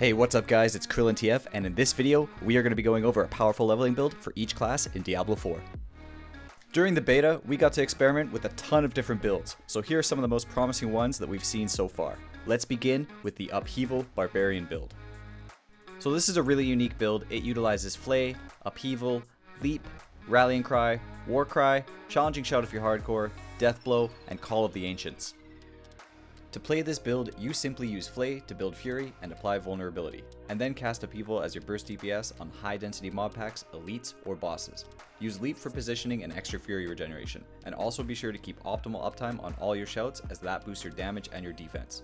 Hey, what's up guys, it's KrillinTF, and in this video, we are going to be going over a powerful leveling build for each class in Diablo 4. During the beta, we got to experiment with a ton of different builds, so here are some of the most promising ones that we've seen so far. Let's begin with the Upheaval Barbarian build. So this is a really unique build. It utilizes Flay, Upheaval, Leap, Rallying Cry, War Cry, Challenging Shout if you're hardcore, Death Blow, and Call of the Ancients. To play this build, you simply use Flay to build Fury and apply Vulnerability, and then cast Upheaval as your burst DPS on high density mob packs, elites, or bosses. Use Leap for positioning and extra Fury regeneration, and also be sure to keep optimal uptime on all your shouts as that boosts your damage and your defense.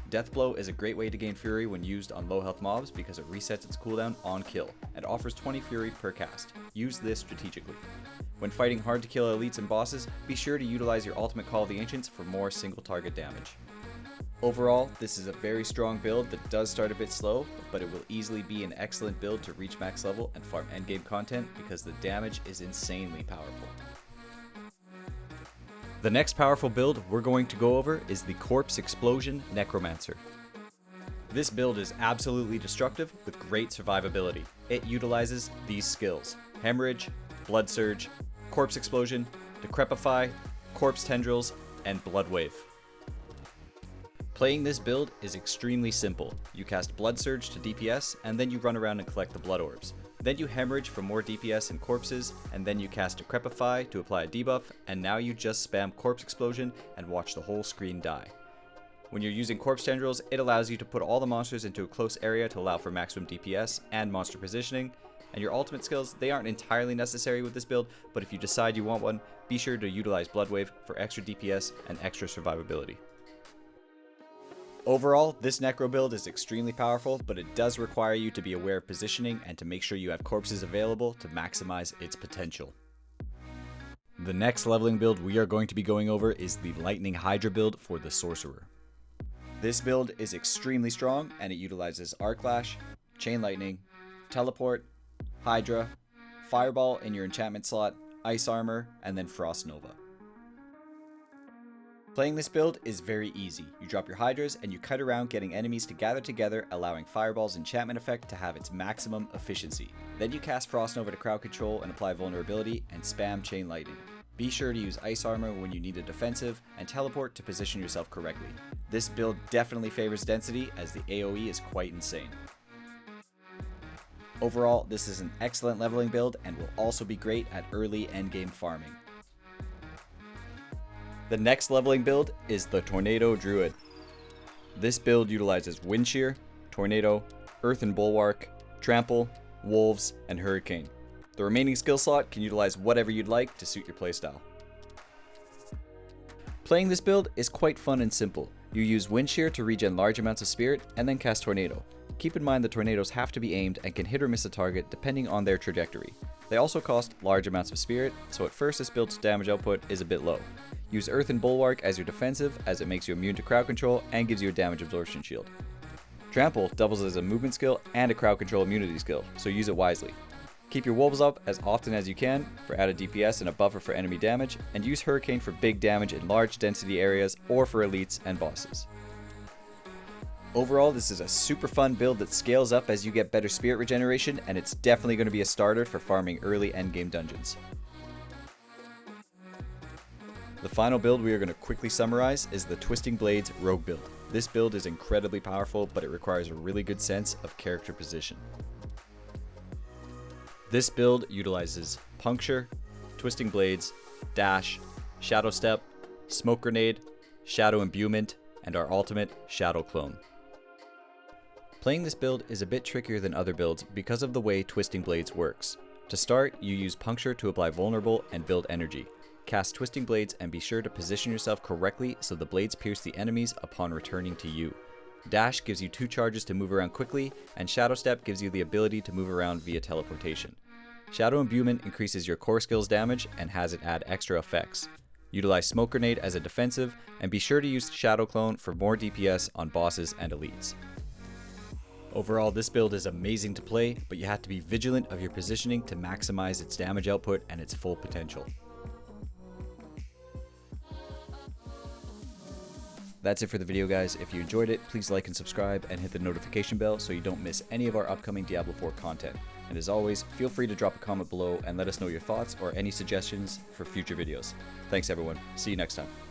Death Blow is a great way to gain Fury when used on low health mobs because it resets its cooldown on kill, and offers 20 Fury per cast. Use this strategically. When fighting hard to kill elites and bosses, be sure to utilize your ultimate Call of the Ancients for more single target damage. Overall, this is a very strong build that does start a bit slow, but it will easily be an excellent build to reach max level and farm endgame content because the damage is insanely powerful. The next powerful build we're going to go over is the Corpse Explosion Necromancer. This build is absolutely destructive with great survivability. It utilizes these skills: Hemorrhage, Blood Surge, Corpse Explosion, Decrepify, Corpse Tendrils, and Blood Wave. Playing this build is extremely simple. You cast Blood Surge to DPS, and then you run around and collect the Blood Orbs. Then you Hemorrhage for more DPS and corpses, and then you cast Decrepify to apply a debuff, and now you just spam Corpse Explosion and watch the whole screen die. When you're using Corpse Tendrils, it allows you to put all the monsters into a close area to allow for maximum DPS and monster positioning, and your ultimate skills, they aren't entirely necessary with this build, but if you decide you want one, be sure to utilize Blood Wave for extra DPS and extra survivability. Overall, this Necro build is extremely powerful, but it does require you to be aware of positioning and to make sure you have corpses available to maximize its potential. The next leveling build we are going to be going over is the Lightning Hydra build for the Sorcerer. This build is extremely strong and it utilizes Arc Lash, Chain Lightning, Teleport, Hydra, Fireball in your enchantment slot, Ice Armor, and then Frost Nova. Playing this build is very easy. You drop your Hydras and you cut around getting enemies to gather together, allowing Fireball's enchantment effect to have its maximum efficiency. Then you cast Frost Nova to crowd control and apply Vulnerability and spam Chain Lightning. Be sure to use Ice Armor when you need a defensive and Teleport to position yourself correctly. This build definitely favors density as the AoE is quite insane. Overall, this is an excellent leveling build and will also be great at early endgame farming. The next leveling build is the Tornado Druid. This build utilizes Wind Shear, Tornado, Earthen Bulwark, Trample, Wolves, and Hurricane. The remaining skill slot can utilize whatever you'd like to suit your playstyle. Playing this build is quite fun and simple. You use Wind Shear to regen large amounts of spirit and then cast Tornado. Keep in mind the tornadoes have to be aimed and can hit or miss a target depending on their trajectory. They also cost large amounts of spirit, so at first this build's damage output is a bit low. Use Earthen Bulwark as your defensive as it makes you immune to crowd control and gives you a damage absorption shield. Trample doubles as a movement skill and a crowd control immunity skill, so use it wisely. Keep your wolves up as often as you can for added DPS and a buffer for enemy damage, and use Hurricane for big damage in large density areas or for elites and bosses. Overall, this is a super fun build that scales up as you get better spirit regeneration, and it's definitely going to be a starter for farming early endgame dungeons. The final build we are going to quickly summarize is the Twisting Blades Rogue build. This build is incredibly powerful, but it requires a really good sense of character position. This build utilizes Puncture, Twisting Blades, Dash, Shadow Step, Smoke Grenade, Shadow Imbuement, and our ultimate, Shadow Clone. Playing this build is a bit trickier than other builds because of the way Twisting Blades works. To start, you use Puncture to apply Vulnerable and build energy. Cast Twisting Blades and be sure to position yourself correctly so the blades pierce the enemies upon returning to you. Dash gives you 2 charges to move around quickly, and Shadow Step gives you the ability to move around via teleportation. Shadow Imbuement increases your core skills damage and has it add extra effects. Utilize Smoke Grenade as a defensive, and be sure to use Shadow Clone for more DPS on bosses and elites. Overall, this build is amazing to play, but you have to be vigilant of your positioning to maximize its damage output and its full potential. That's it for the video, guys. If you enjoyed it, please like and subscribe and hit the notification bell so you don't miss any of our upcoming Diablo 4 content. And as always, feel free to drop a comment below and let us know your thoughts or any suggestions for future videos. Thanks everyone. See you next time.